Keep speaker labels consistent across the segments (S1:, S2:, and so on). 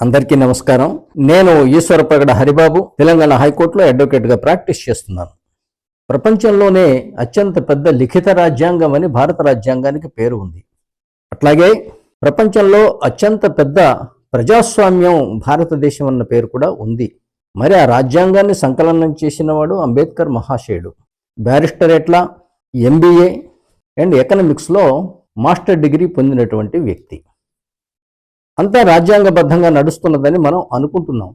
S1: అందరికీ నమస్కారం. నేను ఈశ్వరప్రగడ హరిబాబు, తెలంగాణ హైకోర్టులో అడ్వకేట్గా ప్రాక్టీస్ చేస్తున్నాను. ప్రపంచంలోనే అత్యంత పెద్ద లిఖిత రాజ్యాంగం అని భారత రాజ్యాంగానికి పేరు ఉంది. అట్లాగే ప్రపంచంలో అత్యంత పెద్ద ప్రజాస్వామ్యం భారతదేశం అన్న పేరు కూడా ఉంది. మరి ఆ రాజ్యాంగాన్ని సంకలనం చేసినవాడు అంబేద్కర్ మహాశయుడు. బ్యారిస్టర్ ఎట్లా, MBA అండ్ ఎకనామిక్స్లో మాస్టర్ డిగ్రీ పొందినటువంటి వ్యక్తి. అంతా రాజ్యాంగబద్ధంగా నడుస్తున్నదని మనం అనుకుంటున్నాం.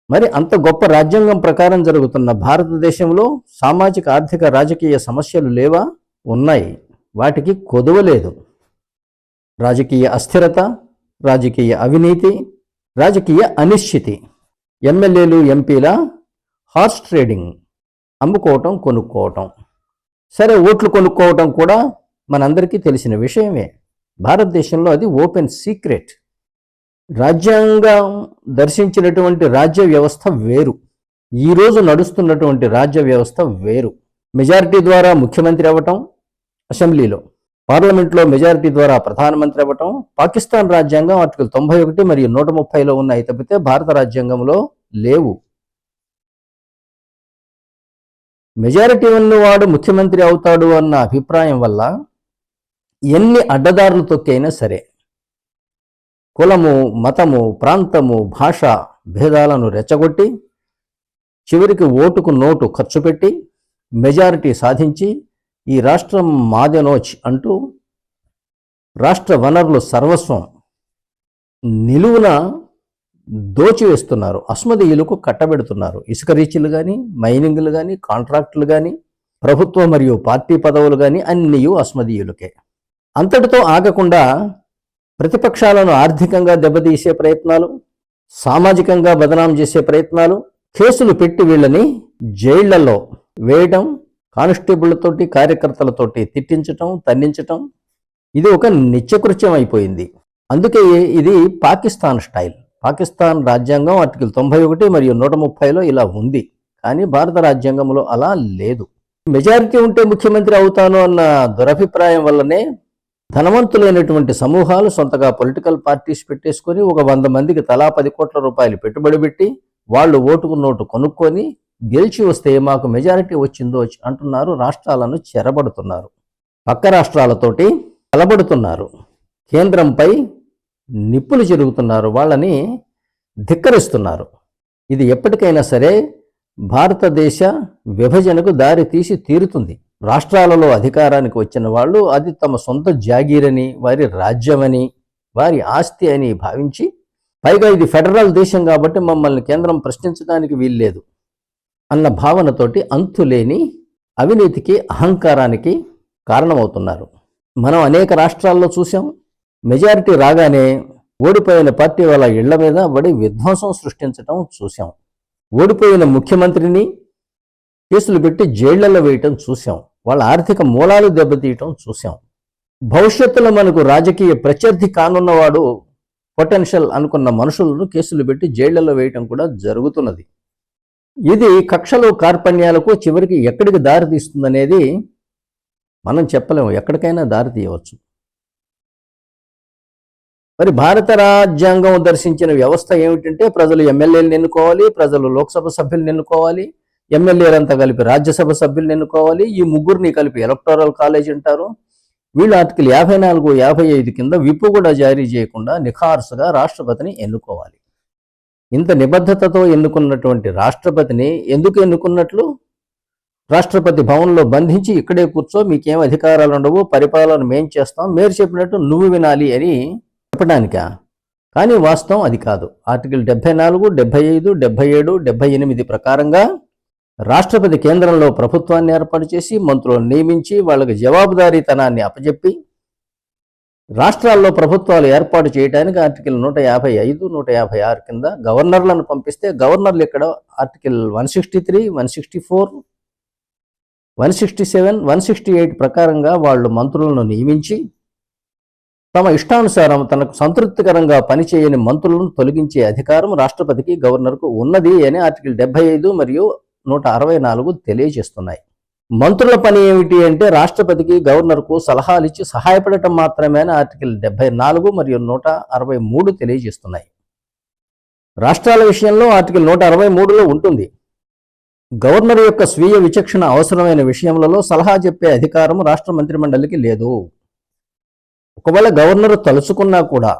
S1: మరి అంత గొప్ప రాజ్యాంగం ప్రకారం జరుగుతున్న భారతదేశంలో సామాజిక, ఆర్థిక, రాజకీయ సమస్యలు లేవా? ఉన్నాయి. వాటికి కొదవలేదు. రాజకీయ అస్థిరత, రాజకీయ అవినీతి, రాజకీయ అనిశ్చితి, ఎమ్మెల్యేలు, ఎంపీల హార్స్ ట్రేడింగ్, అమ్ముకోవటం, కొనుక్కోవటం. సరే, ఓట్లు కొనుక్కోవటం కూడా మనందరికీ తెలిసిన విషయమే. భారతదేశంలో అది ఓపెన్ సీక్రెట్. రాజ్యాంగం దర్శించినటువంటి రాజ్య వ్యవస్థ వేరు, ఈరోజు నడుస్తున్నటువంటి రాజ్య వ్యవస్థ వేరు. మెజారిటీ ద్వారా ముఖ్యమంత్రి అవ్వటం, అసెంబ్లీలో, పార్లమెంట్లో మెజారిటీ ద్వారా ప్రధానమంత్రి అవ్వటం పాకిస్తాన్ రాజ్యాంగం ఆర్టికల్ 91 మరియు 130లో ఉన్నాయి తప్పితే భారత రాజ్యాంగంలో లేవు. మెజారిటీ ఉన్నవాడు ముఖ్యమంత్రి అవుతాడు అన్న అభిప్రాయం వల్ల ఎన్ని అడ్డదారులు తొక్కైనా సరే, కులము, మతము, ప్రాంతము, భాష భేదాలను రెచ్చగొట్టి చివరికి ఓటుకు నోటు ఖర్చు పెట్టి మెజారిటీ సాధించి ఈ రాష్ట్రం మాదెనోచ్ అంటూ రాష్ట్ర వనరులు సర్వస్వం నిలువున దోచివేస్తున్నారు. అస్మదీయులకు కట్టబెడుతున్నారు. ఇసుక రీచ్లు కానీ, మైనింగ్లు కానీ, కాంట్రాక్టులు కానీ, ప్రభుత్వ మరియు పార్టీ పదవులు కానీ అన్నీ అస్మదీయులకే. అంతటితో ఆగకుండా ప్రతిపక్షాలను ఆర్థికంగా దెబ్బతీసే ప్రయత్నాలు, సామాజికంగా బదనాం చేసే ప్రయత్నాలు, కేసులు పెట్టి వీళ్ళని జైళ్లలో వేయటం, కానిస్టేబుళ్లతోటి, కార్యకర్తలతోటి తిట్టించటం, తన్నించటం, ఇది ఒక నిత్యకృత్యం అయిపోయింది. అందుకే ఇది పాకిస్తాన్ స్టైల్. పాకిస్తాన్ రాజ్యాంగం ఆర్టికల్ 91 మరియు 130లో ఇలా ఉంది. కానీ భారత రాజ్యాంగంలో అలా లేదు. మెజారిటీ ఉంటే ముఖ్యమంత్రి అవుతాను అన్న దురభిప్రాయం వల్లనే ధనవంతులైనటువంటి సమూహాలు సొంతగా పొలిటికల్ పార్టీస్ పెట్టేసుకొని ఒక 100 మందికి తలా 10 కోట్ల రూపాయలు పెట్టుబడి పెట్టి వాళ్ళు ఓటుకు నోటు కొనుక్కొని గెలిచి వస్తే మాకు మెజారిటీ వచ్చిందో అంటున్నారు. రాష్ట్రాలను చెరబడుతున్నారు, పక్క రాష్ట్రాలతోటి కలబడుతున్నారు, కేంద్రంపై నిప్పులు చెరుగుతున్నారు, వాళ్ళని ధిక్కరిస్తున్నారు. ఇది ఎప్పటికైనా సరే భారతదేశ విభజనకు దారి తీసి తీరుతుంది. రాష్ట్రాలలో అధికారానికి వచ్చిన వాళ్ళు అది తమ సొంత జాగీరని, వారి రాజ్యమని, వారి ఆస్తి అని భావించి, పైగా ఇది ఫెడరల్ దేశం కాబట్టి మమ్మల్ని కేంద్రం ప్రశ్నించడానికి వీల్లేదు అన్న భావనతోటి అంతులేని అవినీతికి, అహంకారానికి కారణమవుతున్నారు. మనం అనేక రాష్ట్రాల్లో చూసాం. మెజారిటీ రాగానే ఓడిపోయిన పార్టీ వాళ్ళ ఇళ్ల మీద పడి విధ్వంసం సృష్టించడం చూసాం. ఓడిపోయిన ముఖ్యమంత్రిని కేసులు పెట్టి జైళ్లలో వేయటం చూసాం. వాళ్ళ ఆర్థిక మూలాలు దెబ్బతీయటం చూసాం. భవిష్యత్తులో మనకు రాజకీయ ప్రత్యర్థి కానున్నవాడు పొటెన్షియల్ అనుకున్న మనుషులను కేసులు పెట్టి జైళ్లలో వేయటం కూడా జరుగుతున్నది. ఇది కక్షలు, కార్పణ్యాలకు చివరికి ఎక్కడికి దారి తీస్తుందనేది మనం చెప్పలేము. ఎక్కడికైనా దారి తీయవచ్చు. మరి భారత రాజ్యాంగం దర్శించిన వ్యవస్థ ఏమిటంటే ప్రజలు ఎమ్మెల్యేలను ఎన్నుకోవాలి, ప్రజలు లోక్సభ సభ్యులను ఎన్నుకోవాలి, ఎమ్మెల్యేలంతా కలిపి రాజ్యసభ సభ్యులను ఎన్నుకోవాలి, ఈ ముగ్గురిని కలిపి ఎలక్టోరల్ కాలేజ్ అంటారు. వీళ్ళు ఆర్టికల్ 54, 55 కింద విప్పు కూడా జారీ చేయకుండా నిఖార్సుగా రాష్ట్రపతిని ఎన్నుకోవాలి. ఇంత నిబద్ధతతో ఎన్నుకున్నటువంటి రాష్ట్రపతిని ఎందుకు ఎన్నుకున్నట్లు? రాష్ట్రపతి భవన్లో బంధించి ఇక్కడే కూర్చో, మీకేం అధికారాలు ఉండవు, పరిపాలన మేం చేస్తాం, మీరు చెప్పినట్టు నువ్వు వినాలి అని చెప్పడానికా? కానీ వాస్తవం అది కాదు. ఆర్టికల్ 74, 75, 77, 78 ప్రకారంగా రాష్ట్రపతి కేంద్రంలో ప్రభుత్వాన్ని ఏర్పాటు చేసి మంత్రులను నియమించి వాళ్ళకి జవాబుదారీతనాన్ని అప్పచెప్పి రాష్ట్రాల్లో ప్రభుత్వాలు ఏర్పాటు చేయడానికి ఆర్టికల్ 155, 156 కింద గవర్నర్లను పంపిస్తే గవర్నర్లు ఇక్కడ ఆర్టికల్ 163, 164, 167, 168 ప్రకారంగా వాళ్ళు మంత్రులను నియమించి తమ ఇష్టానుసారం తనకు సంతృప్తికరంగా పనిచేయని మంత్రులను తొలగించే అధికారం రాష్ట్రపతికి, గవర్నర్కు ఉన్నది అని ఆర్టికల్ 75 మరియు 164 తెలియజేస్తున్నాయి. మంత్రుల పని ఏమిటి అంటే రాష్ట్రపతికి, గవర్నర్కు సలహాలు ఇచ్చి సహాయపడటం మాత్రమే అని ఆర్టికల్ 74 మరియు 163 తెలియజేస్తున్నాయి. రాష్ట్రాల విషయంలో ఆర్టికల్ 163లో ఉంటుంది. గవర్నర్ యొక్క స్వీయ విచక్షణ అవసరమైన విషయములలో సలహా చెప్పే అధికారం రాష్ట్ర మంత్రిమండలికి లేదు. ఒకవేళ గవర్నర్ తలుచుకున్నా కూడా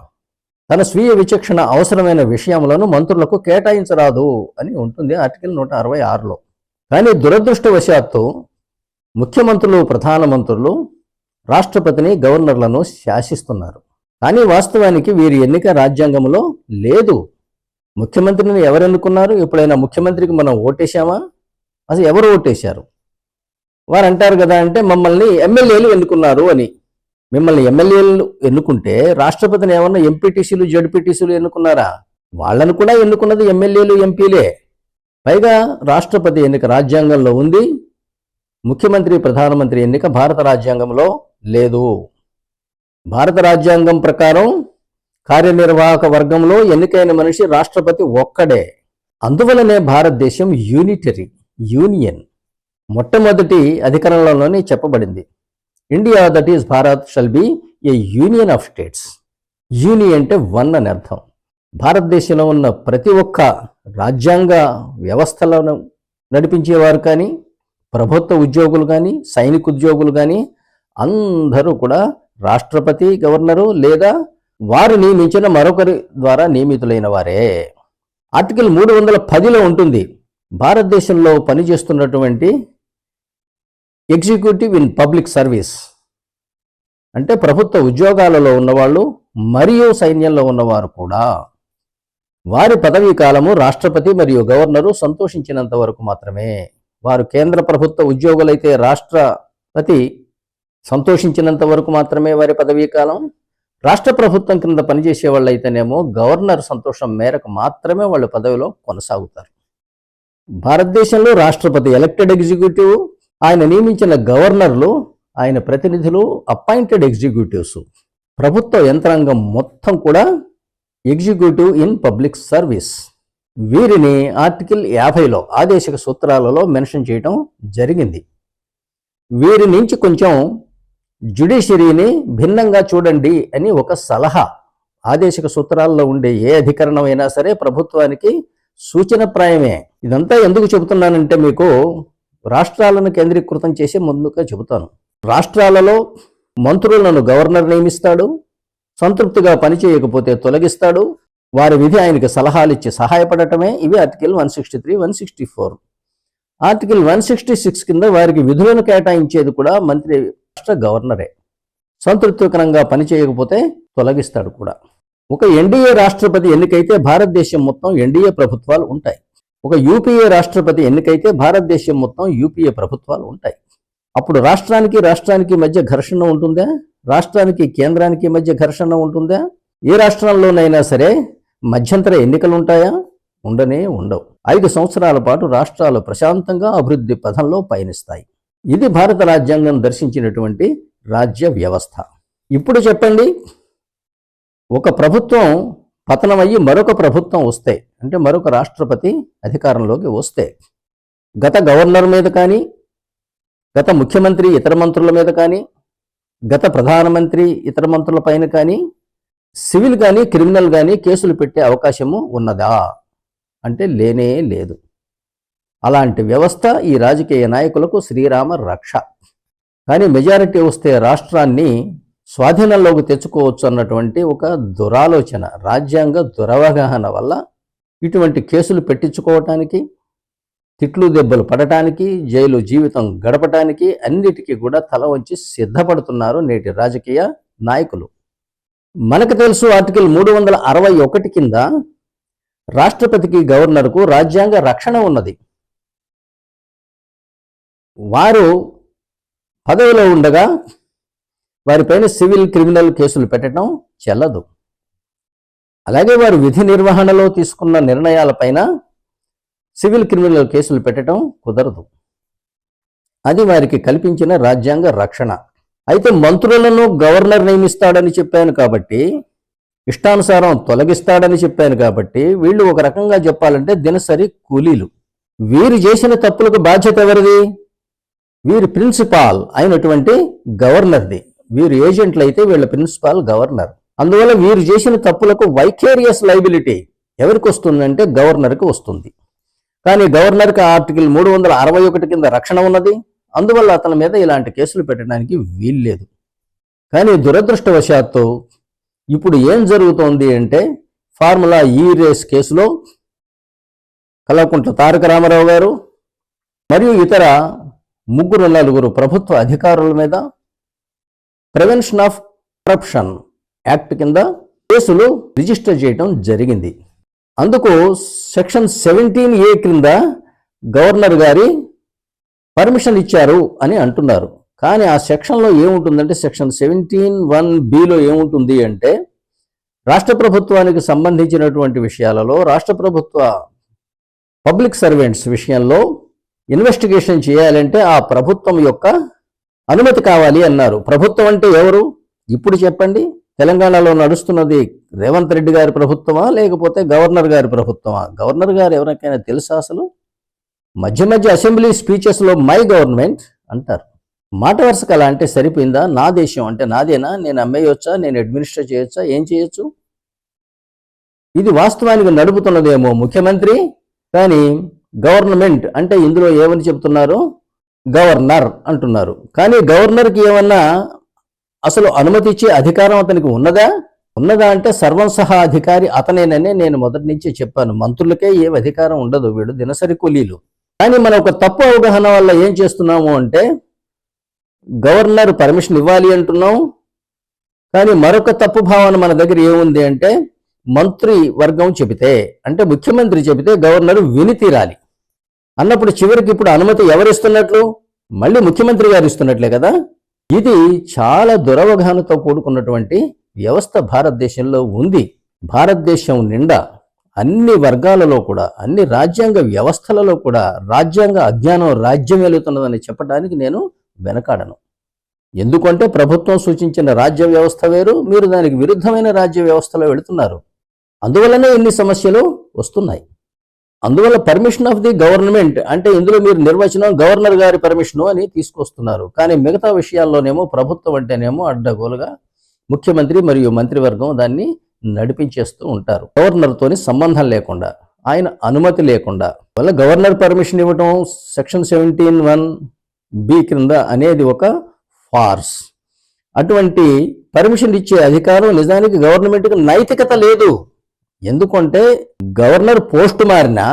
S1: తన స్వీయ విచక్షణ అవసరమైన విషయములను మంత్రులకు కేటాయించరాదు అని ఉంటుంది ఆర్టికల్ 166లో. కానీ దురదృష్టవశాత్తు ముఖ్యమంత్రులు, ప్రధానమంత్రులు రాష్ట్రపతిని, గవర్నర్లను శాసిస్తున్నారు. కానీ వాస్తవానికి వీరి ఎన్నిక రాజ్యాంగంలో లేదు. ముఖ్యమంత్రిని ఎవరు ఎన్నుకున్నారు? ఎప్పుడైనా ముఖ్యమంత్రికి మనం ఓటేశామా? అసలు ఎవరు ఓటేశారు? వారు అంటారు కదా, అంటే మమ్మల్ని ఎమ్మెల్యేలు ఎన్నుకున్నారు అని. మిమ్మల్ని ఎమ్మెల్యేలు ఎన్నుకుంటే రాష్ట్రపతిని ఏమన్నా ఎంపీటీసీలు, జడ్పీటీసీలు ఎన్నుకున్నారా? వాళ్ళను కూడా ఎన్నుకున్నది ఎమ్మెల్యేలు, ఎంపీలే. పైగా రాష్ట్రపతి ఎన్నిక రాజ్యాంగంలో ఉంది. ముఖ్యమంత్రి, ప్రధానమంత్రి ఎన్నిక భారత రాజ్యాంగంలో లేదు. భారత రాజ్యాంగం ప్రకారం కార్యనిర్వాహక వర్గంలో ఎన్నికైన మనిషి రాష్ట్రపతి ఒక్కడే. అందువలనే భారతదేశం యూనియన్ మొట్టమొదటి అధికరణంలోనే చెప్పబడింది, India that is Bharat shall be A union of states. Union అంటే వన్ అని అర్థం. భారతదేశంలో ఉన్న ప్రతి ఒక్క రాజ్యాంగ వ్యవస్థలను నడిపించేవారు కానీ, ప్రభుత్వ ఉద్యోగులు కానీ, సైనిక ఉద్యోగులు కానీ అందరూ కూడా రాష్ట్రపతి, గవర్నరు లేదా వారు నియమించిన మరొకరి ద్వారా నియమితులైన వారే. ఆర్టికల్ 310లో ఉంటుంది, భారతదేశంలో పనిచేస్తున్నటువంటి ఎగ్జిక్యూటివ్ ఇన్ పబ్లిక్ సర్వీస్ అంటే ప్రభుత్వ ఉద్యోగాలలో ఉన్నవాళ్ళు మరియు సైన్యంలో ఉన్నవారు కూడా వారి పదవీ కాలము రాష్ట్రపతి మరియు గవర్నరు సంతోషించినంత వరకు మాత్రమే. వారు కేంద్ర ప్రభుత్వ ఉద్యోగులైతే రాష్ట్రపతి సంతోషించినంత వరకు మాత్రమే వారి పదవీ కాలం. రాష్ట్ర ప్రభుత్వం కింద పనిచేసే వాళ్ళు అయితేనేమో గవర్నర్ సంతోషం మేరకు మాత్రమే వాళ్ళు పదవిలో కొనసాగుతారు. భారతదేశంలో రాష్ట్రపతి ఎలక్టెడ్ ఎగ్జిక్యూటివ్, ఆయన నియమించిన గవర్నర్లు, ఆయన ప్రతినిధులు అపాయింటెడ్ ఎగ్జిక్యూటివ్స్. ప్రభుత్వ యంత్రాంగం మొత్తం కూడా ఎగ్జిక్యూటివ్ ఇన్ పబ్లిక్ సర్వీస్. వీరిని ఆర్టికల్ 50లో ఆదేశిక సూత్రాలలో మెన్షన్ చేయడం జరిగింది. వీరి నుంచి కొంచెం జ్యుడిషియరీని భిన్నంగా చూడండి అని ఒక సలహా ఆదేశిక సూత్రాల్లో ఉండే ఏ అధికరణం అయినా సరే ప్రభుత్వానికి సూచనప్రాయమే. ఇదంతా ఎందుకు చెబుతున్నానంటే మీకు రాష్ట్రాలను కేంద్రీకృతం చేసి ముందుగా చెబుతాను. రాష్ట్రాలలో మంత్రులను గవర్నర్ నియమిస్తాడు, సంతృప్తిగా పనిచేయకపోతే తొలగిస్తాడు, వారి విధి ఆయనకి సలహాలు ఇచ్చి సహాయపడటమే. ఇవి ఆర్టికల్ 163, 164. ఆర్టికల్ 166 కింద వారికి విధులను కేటాయించేది కూడా మంత్రి, రాష్ట్ర గవర్నరే. సంతృప్తికరంగా పనిచేయకపోతే తొలగిస్తాడు కూడా. ఒక ఎన్డీఏ రాష్ట్రపతి ఎన్నికైతే భారతదేశం మొత్తం ఎన్డీఏ ప్రభుత్వాలు ఉంటాయి. ఒక యూపీఏ రాష్ట్రపతి ఎన్నికైతే భారతదేశం మొత్తం యూపీఏ ప్రభుత్వాలు ఉంటాయి. అప్పుడు రాష్ట్రానికి మధ్య ఘర్షణ ఉంటుందా? రాష్ట్రానికి కేంద్రానికి మధ్య ఘర్షణ ఉంటుందా? ఏ రాష్ట్రాల్లోనైనా సరే మధ్యంతర ఎన్నికలు ఉంటాయా? ఉండవు. 5 సంవత్సరాల పాటు రాష్ట్రాలు ప్రశాంతంగా అభివృద్ధి పథంలో పయనిస్తాయి. ఇది భారత రాజ్యాంగం దర్శించినటువంటి రాజ్య వ్యవస్థ. ఇప్పుడు చెప్పండి, ఒక ప్రభుత్వం పతనమయ్యి మరొక ప్రభుత్వం వస్తే, అంటే మరొక రాష్ట్రపతి అధికారంలోకి వస్తే, గత గవర్నర్ మీద కానీ, గత ముఖ్యమంత్రి ఇతర మంత్రుల మీద కానీ, గత ప్రధానమంత్రి ఇతర మంత్రుల పైన కానీ సివిల్ కానీ క్రిమినల్ కానీ కేసులు పెట్టే అవకాశము ఉన్నదా అంటే లేనే లేదు. అలాంటి వ్యవస్థ ఈ రాజకీయ నాయకులకు శ్రీరామ రక్ష. కానీ మెజారిటీ వస్తే రాష్ట్రాన్ని స్వాధీనంలోకి తెచ్చుకోవచ్చు అన్నటువంటి ఒక దురాలోచన, రాజ్యాంగ దురవగాహన వల్ల ఇటువంటి కేసులు పెట్టించుకోవటానికి, తిట్లు దెబ్బలు పడటానికి, జైలు జీవితం గడపటానికి అన్నిటికీ కూడా తల వంచి సిద్ధపడుతున్నారు నేటి రాజకీయ నాయకులు. మనకు తెలుసు ఆర్టికల్ 361 కింద రాష్ట్రపతికి, గవర్నర్కు రాజ్యాంగ రక్షణ ఉన్నది. వారు పదవిలో ఉండగా వారిపైన సివిల్ క్రిమినల్ కేసులు పెట్టడం చెల్లదు. అలాగే వారు విధి నిర్వహణలో తీసుకున్న నిర్ణయాలపైన సివిల్ క్రిమినల్ కేసులు పెట్టడం కుదరదు. అది వారికి కల్పించిన రాజ్యాంగ రక్షణ. అయితే మంత్రులను గవర్నర్ నియమిస్తాడని చెప్పాను కాబట్టి, ఇష్టానుసారం తొలగిస్తాడని చెప్పాను కాబట్టి, వీళ్ళు ఒక రకంగా చెప్పాలంటే దినసరి కూలీలు. వీరు చేసిన తప్పులకు బాధ్యత ఎవరిది? వీరి ప్రిన్సిపాల్ అయినటువంటి గవర్నర్ది. వీరు ఏజెంట్లు అయితే వీళ్ళ ప్రిన్సిపాల్ గవర్నర్. అందువల్ల వీరు చేసిన తప్పులకు వైకేరియస్ లైబిలిటీ, ఎవరికి వస్తుందంటే గవర్నర్కి వస్తుంది. కానీ గవర్నర్కి ఆర్టికల్ 361 కింద రక్షణ ఉన్నది. అందువల్ల అతని మీద ఇలాంటి కేసులు పెట్టడానికి వీల్లేదు. కానీ దురదృష్టవశాత్తు ఇప్పుడు ఏం జరుగుతోంది అంటే ఫార్ములా ఈ రేస్ కేసులో కల్వకుంట్ల తారక రామారావు గారు మరియు ఇతర 3-4 ప్రభుత్వ అధికారుల మీద ప్రివెన్షన్ ఆఫ్ కరప్షన్ యాక్ట్ కింద కేసులు రిజిస్టర్ చేయడం జరిగింది. అందుకు సెక్షన్ 17A క్రింద గవర్నర్ గారి పర్మిషన్ ఇచ్చారు అని అంటున్నారు. కానీ ఆ సెక్షన్లో ఏముంటుందంటే సెక్షన్ 17(1)(b)లో ఏముంటుంది అంటే రాష్ట్ర ప్రభుత్వానికి సంబంధించినటువంటి విషయాలలో రాష్ట్ర ప్రభుత్వ పబ్లిక్ సర్వెంట్స్ విషయంలో ఇన్వెస్టిగేషన్ చేయాలంటే ఆ ప్రభుత్వం యొక్క అనుమతి కావాలి అన్నారు. ప్రభుత్వం అంటే ఎవరు? ఇప్పుడు చెప్పండి. తెలంగాణలో నడుస్తున్నది రేవంత్ రెడ్డి గారి ప్రభుత్వమా లేకపోతే గవర్నర్ గారి ప్రభుత్వమా? గవర్నర్ గారు ఎవరికైనా తెలుసా అసలు? మధ్య మధ్య అసెంబ్లీ స్పీచెస్లో మై గవర్నమెంట్ అంటారు. మాట వరుసకు అలా అంటే సరిపోయిందా? నా దేశం అంటే నాదేనా? నేను అమ్మేయొచ్చా? నేను అడ్మినిస్టర్ చేయొచ్చా? ఏం చేయొచ్చు? ఇది వాస్తవానికి నడుపుతున్నదేమో ముఖ్యమంత్రి, కానీ గవర్నమెంట్ అంటే ఇందులో ఏమని చెప్తున్నారు? గవర్నర్ అంటున్నారు. కానీ గవర్నర్కి ఏమన్నా అసలు అనుమతి ఇచ్చే అధికారం అతనికి ఉన్నదా? అంటే సర్వం సహా అధికారి అతనేనని నేను మొదటి నుంచి చెప్పాను. మంత్రులకే ఏం అధికారం ఉండదు, వీడు దినసరి కూలీలు. కానీ మనం ఒక తప్పు అవగాహన వల్ల ఏం చేస్తున్నాము అంటే గవర్నర్ పర్మిషన్ ఇవ్వాలి అంటున్నాం. కానీ మరొక తప్పు భావన మన దగ్గర ఏముంది అంటే మంత్రి వర్గం చెబితే అంటే ముఖ్యమంత్రి చెబితే గవర్నర్ విని తీరాలి అన్నప్పుడు చివరికి ఇప్పుడు అనుమతి ఎవరిస్తున్నట్లు? మళ్ళీ ముఖ్యమంత్రి గారు ఇస్తున్నట్లే కదా. ఇది చాలా దురవగాహనతో కూడుకున్నటువంటి వ్యవస్థ భారతదేశంలో ఉంది. భారతదేశం నిండా అన్ని వర్గాలలో కూడా అన్ని రాజ్యాంగ వ్యవస్థలలో కూడా రాజ్యాంగ అజ్ఞానం రాజ్యం వెళుతున్నదని చెప్పడానికి నేను వెనకాడను. ఎందుకంటే ప్రభుత్వం సూచించిన రాజ్య వ్యవస్థ వేరు, మీరు దానికి విరుద్ధమైన రాజ్య వ్యవస్థలో వెళుతున్నారు. అందువల్లనే ఇన్ని సమస్యలు వస్తున్నాయి. అందువల్ల పర్మిషన్ ఆఫ్ ది గవర్నమెంట్ అంటే ఇందులో మీరు నిర్వచనం గవర్నర్ గారి పర్మిషను అని తీసుకొస్తున్నారు. కానీ మిగతా విషయాల్లోనేమో ప్రభుత్వం అంటేనేమో అడ్డగోలుగా ముఖ్యమంత్రి మరియు మంత్రివర్గం దాన్ని నడిపించేస్తూ ఉంటారు. గవర్నర్తోని సంబంధం లేకుండా, ఆయన అనుమతి లేకుండా. వల్ల గవర్నర్ పర్మిషన్ ఇవ్వటం సెక్షన్ 17(1)(b) క్రింద అనేది ఒక ఫార్స్. అటువంటి పర్మిషన్ ఇచ్చే అధికారం నిజానికి గవర్నమెంట్కి నైతికత లేదు. ఎందుకంటే గవర్నర్ పోస్టు మారినా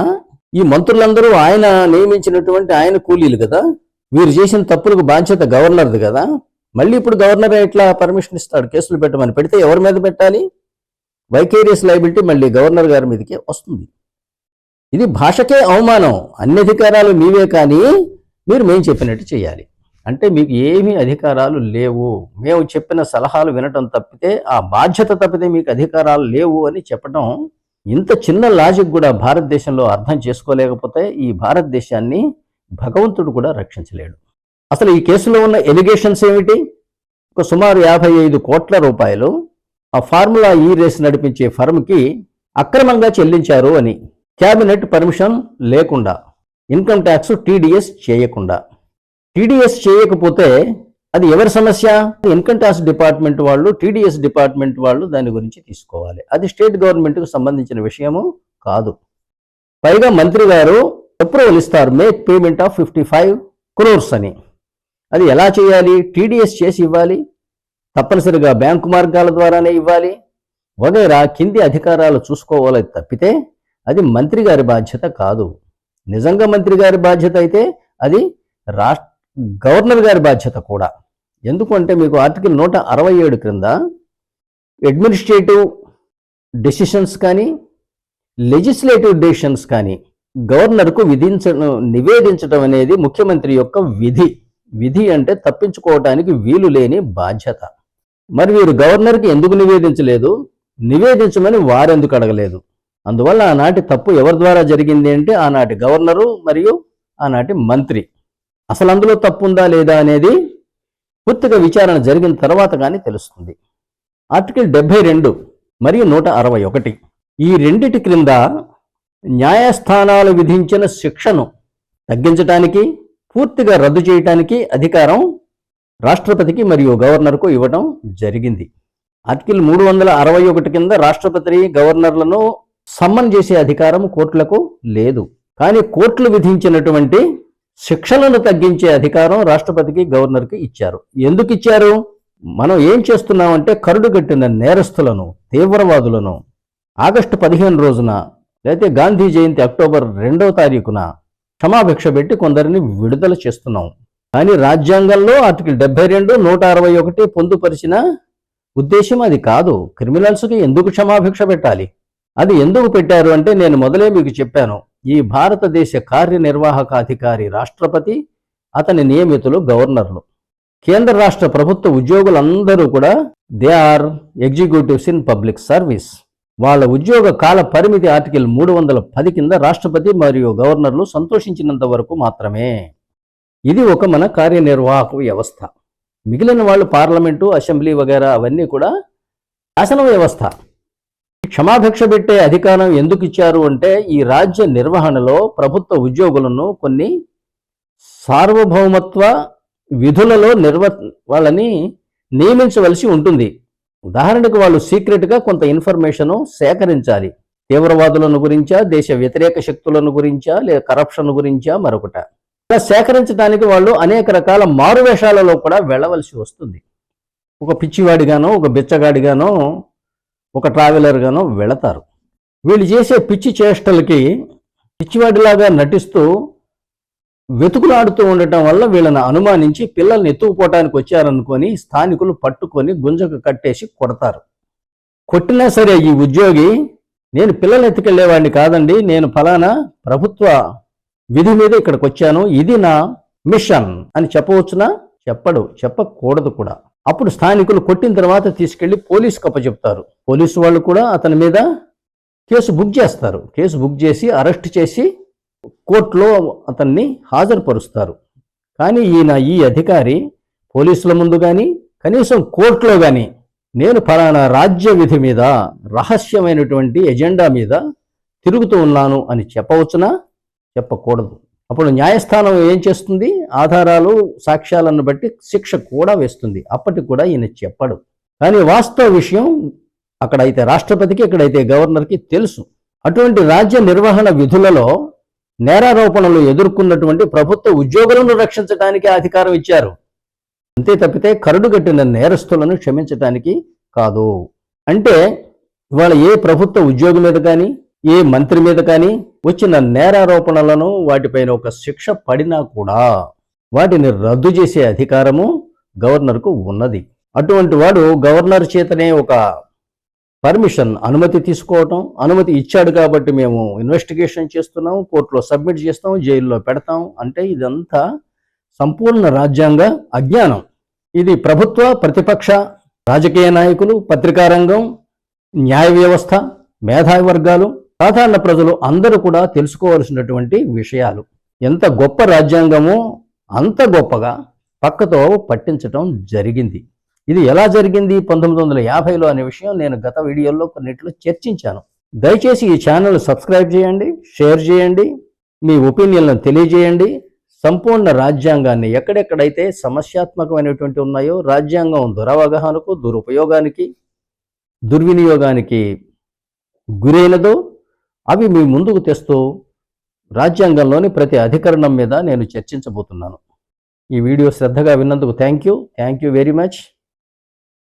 S1: ఈ మంత్రులందరూ ఆయన నియమించినటువంటి ఆయన కూలీలు కదా. వీరు చేసిన తప్పులకు బాధ్యత గవర్నర్ది కదా. మళ్ళీ ఇప్పుడు గవర్నర్ ఎట్లా పర్మిషన్ ఇస్తాడు? కేసులు పెట్టమని పెడితే ఎవరి మీద పెట్టాలి? వైకేరియస్ లయబిలిటీ మళ్ళీ గవర్నర్ గారి మీదకే వస్తుంది. ఇది భాషకే అవమానం. అన్ని అధికారాలు మీవే, కానీ మీరు మేము చెప్పినట్టు చేయాలి అంటే మీకు ఏమీ అధికారాలు లేవు. మేము చెప్పిన సలహాలు వినటం తప్పితే, ఆ బాధ్యత తప్పితే మీకు అధికారాలు లేవు అని చెప్పడం, ఇంత చిన్న లాజిక్ కూడా భారతదేశంలో అర్థం చేసుకోలేకపోతే ఈ భారతదేశాన్ని భగవంతుడు కూడా రక్షించలేడు. అసలు ఈ కేసులో ఉన్న ఎలిగేషన్స్ ఏమిటి? ఒక సుమారు 55 కోట్ల రూపాయలు ఆ ఫార్ములా ఈ రేస్ నడిపించే ఫర్మ్కి అక్రమంగా చెల్లించారు అని, క్యాబినెట్ పర్మిషన్ లేకుండా, ఇన్కమ్ ట్యాక్స్ టీడీఎస్ చేయకుండా. టీడీఎస్ చేయకపోతే అది ఎవరి సమస్య? ఇన్కమ్ ట్యాక్స్ డిపార్ట్మెంట్ వాళ్ళు, టీడీఎస్ డిపార్ట్మెంట్ వాళ్ళు దాని గురించి తీసుకోవాలి. అది స్టేట్ గవర్నమెంట్కు సంబంధించిన విషయము కాదు. పైగా మంత్రి గారు అప్రూవల్ ఇస్తారు, మేక్ పేమెంట్ ఆఫ్ 55 crores అని. అది ఎలా చేయాలి? టీడీఎస్ చేసి ఇవ్వాలి, తప్పనిసరిగా బ్యాంకు మార్గాల ద్వారానే ఇవ్వాలి, వగైరా కింది అధికారాలు చూసుకోవాలి తప్పితే అది మంత్రి గారి బాధ్యత కాదు. నిజంగా మంత్రి గారి బాధ్యత అయితే అది గవర్నర్ గారి బాధ్యత కూడా. ఎందుకంటే మీకు ఆర్టికల్ 167 క్రింద అడ్మినిస్ట్రేటివ్ డెసిషన్స్ కానీ లెజిస్లేటివ్ డెసిషన్స్ కానీ గవర్నర్కు నివేదించడం అనేది ముఖ్యమంత్రి యొక్క విధి. విధి అంటే తప్పించుకోవటానికి వీలు లేని బాధ్యత. మరి వీరు గవర్నర్కి ఎందుకు నివేదించలేదు? నివేదించమని వారెందుకు అడగలేదు? అందువల్ల ఆనాటి తప్పు ఎవరి ద్వారా జరిగింది అంటే ఆనాటి గవర్నరు మరియు ఆనాటి మంత్రి. అసలు అందులో తప్పు ఉందా లేదా అనేది పూర్తిగా విచారణ జరిగిన తర్వాత కానీ తెలుస్తుంది. ఆర్టికల్ 72 మరియు 161 ఈ రెండిటి క్రింద న్యాయస్థానాలు విధించిన శిక్షను తగ్గించడానికి, పూర్తిగా రద్దు చేయడానికి అధికారం రాష్ట్రపతికి మరియు గవర్నర్కు ఇవ్వడం జరిగింది. ఆర్టికల్ 361 కింద రాష్ట్రపతి గవర్నర్లను సమ్మన్ చేసే అధికారం కోర్టులకు లేదు. కానీ కోర్టులు విధించినటువంటి శిక్షలను తగ్గించే అధికారం రాష్ట్రపతికి, గవర్నర్కి ఇచ్చారు. ఎందుకు ఇచ్చారు? మనం ఏం చేస్తున్నామంటే కరుడుగట్టిన నేరస్తులను, తీవ్రవాదులను ఆగస్టు 15 రోజున లేకపోతే గాంధీ జయంతి అక్టోబర్ 2వ తారీఖున క్షమాభిక్ష పెట్టి కొందరిని విడుదల చేస్తున్నాం. కానీ రాజ్యాంగంలో ఆర్టికల్ 72, 161 పొందుపరిచిన ఉద్దేశం అది కాదు. క్రిమినల్స్కి ఎందుకు క్షమాభిక్ష పెట్టాలి? అది ఎందుకు పెట్టారు అంటే నేను మొదలే మీకు చెప్పాను. ఈ భారతదేశ కార్యనిర్వాహకాధికారి రాష్ట్రపతి, అతని నియమితులు గవర్నర్లు. కేంద్ర రాష్ట్ర ప్రభుత్వ ఉద్యోగులందరూ కూడా they are executives in public service. వాళ్ళ ఉద్యోగ కాల పరిమితి ఆర్టికల్ 310 కింద రాష్ట్రపతి మరియు గవర్నర్లు సంతోషించినంత వరకు మాత్రమే. ఇది ఒక మన కార్యనిర్వాహక వ్యవస్థ. మిగిలిన వాళ్ళు పార్లమెంటు, అసెంబ్లీ వగైరా అవన్నీ కూడా శాసన వ్యవస్థ. క్షమాభిక్ష పెట్టే అధికారం ఎందుకు ఇచ్చారు అంటే ఈ రాజ్య నిర్వహణలో ప్రభుత్వ ఉద్యోగులను కొన్ని సార్వభౌమత్వ విధులలో వాళ్ళని నియమించవలసి ఉంటుంది. ఉదాహరణకు వాళ్ళు సీక్రెట్గా కొంత ఇన్ఫర్మేషను సేకరించాలి. తీవ్రవాదులను గురించా, దేశ వ్యతిరేక శక్తులను గురించా, లేదా కరప్షన్ గురించా, మరొకట. ఇలా సేకరించడానికి వాళ్ళు అనేక రకాల మారువేషాలలో కూడా వెళ్ళవలసి వస్తుంది. ఒక పిచ్చివాడిగానో, ఒక బిచ్చగాడిగానో, ఒక ట్రావెలర్గానో వెళతారు. వీళ్ళు చేసే పిచ్చి చేష్టలకి పిచ్చివాడిలాగా నటిస్తూ వెతుకులాడుతూ ఉండటం వల్ల వీళ్ళని అనుమానించి పిల్లల్ని ఎత్తుకుపోవటానికి వచ్చారనుకొని స్థానికులు పట్టుకొని గుంజకు కట్టేసి కొడతారు. కొట్టినా సరే ఈ ఉద్యోగి నేను పిల్లల్ని ఎత్తుకెళ్లేవాడిని కాదండి, నేను ఫలానా ప్రభుత్వ విధి మీద ఇక్కడికి వచ్చాను, ఇది నా మిషన్ అని చెప్పవచ్చునా? చెప్పడు, చెప్పకూడదు కూడా. అప్పుడు స్థానికులు కొట్టిన తర్వాత తీసుకెళ్లి పోలీసుకు అప్పచెప్తారు. పోలీసు వాళ్ళు కూడా అతని మీద కేసు బుక్ చేస్తారు. కేసు బుక్ చేసి అరెస్ట్ చేసి కోర్టులో అతన్ని హాజరుపరుస్తారు. కానీ ఈ అధికారి పోలీసుల ముందు కానీ కనీసం కోర్టులో కానీ నేను ఫలానా రాజ్య విధి మీద, రహస్యమైనటువంటి ఎజెండా మీద తిరుగుతూ ఉన్నాను అని చెప్పవచ్చునా? చెప్పకూడదు. అప్పుడు న్యాయస్థానం ఏం చేస్తుంది? ఆధారాలు, సాక్ష్యాలను బట్టి శిక్ష కూడా వేస్తుంది. అప్పటికి కూడా ఈయన చెప్పడు. కానీ వాస్తవ విషయం అక్కడైతే రాష్ట్రపతికి, ఇక్కడైతే గవర్నర్కి తెలుసు. అటువంటి రాజ్య నిర్వహణ విధులలో నేరారోపణలు ఎదుర్కొన్నటువంటి ప్రభుత్వ ఉద్యోగులను రక్షించడానికి అధికారం ఇచ్చారు. అంతే తప్పితే కరుడుగట్టిన నేరస్తులను క్షమించటానికి కాదు. అంటే ఇవాళ ఏ ప్రభుత్వ ఉద్యోగి మీద కానీ, ఏ మంత్రి మీద కానీ వచ్చిన నేరారోపణలను, వాటిపైన ఒక శిక్ష పడినా కూడా వాటిని రద్దు చేసే అధికారము గవర్నర్కు ఉన్నది. అటువంటి వాడు గవర్నర్ చేతనే ఒక పర్మిషన్, అనుమతి తీసుకోవటం, అనుమతి ఇచ్చాడు కాబట్టి మేము ఇన్వెస్టిగేషన్ చేస్తున్నాం, కోర్టులో సబ్మిట్ చేస్తాం, జైల్లో పెడతాం అంటే ఇదంతా సంపూర్ణ రాజ్యాంగ అజ్ఞానం. ఇది ప్రభుత్వ, ప్రతిపక్ష, రాజకీయ నాయకులు, పత్రికా రంగం, న్యాయ వ్యవస్థ, మేధావి వర్గాలు, సాధారణ ప్రజలు అందరూ కూడా తెలుసుకోవాల్సినటువంటి విషయాలు. ఎంత గొప్ప రాజ్యాంగమో అంత గొప్పగా పక్కతో పట్టించటం జరిగింది. ఇది ఎలా జరిగింది 1950లో అనే విషయం నేను గత వీడియోలో కొన్నిట్లో చర్చించాను. దయచేసి ఈ ఛానల్ సబ్స్క్రైబ్ చేయండి, షేర్ చేయండి, మీ ఒపీనియన్లను తెలియజేయండి. సంపూర్ణ రాజ్యాంగాన్ని ఎక్కడెక్కడైతే సమస్యాత్మకమైనటువంటి ఉన్నాయో, రాజ్యాంగం దురవగాహనకు, దురుపయోగానికి, దుర్వినియోగానికి గురైనదో అవి మీ ముందుకు తెస్తూ రాజ్యాంగంలోని ప్రతి అధికరణం మీద నేను చర్చించబోతున్నాను. ఈ వీడియో శ్రద్ధగా విన్నందుకు థ్యాంక్ యూ వెరీ మచ్.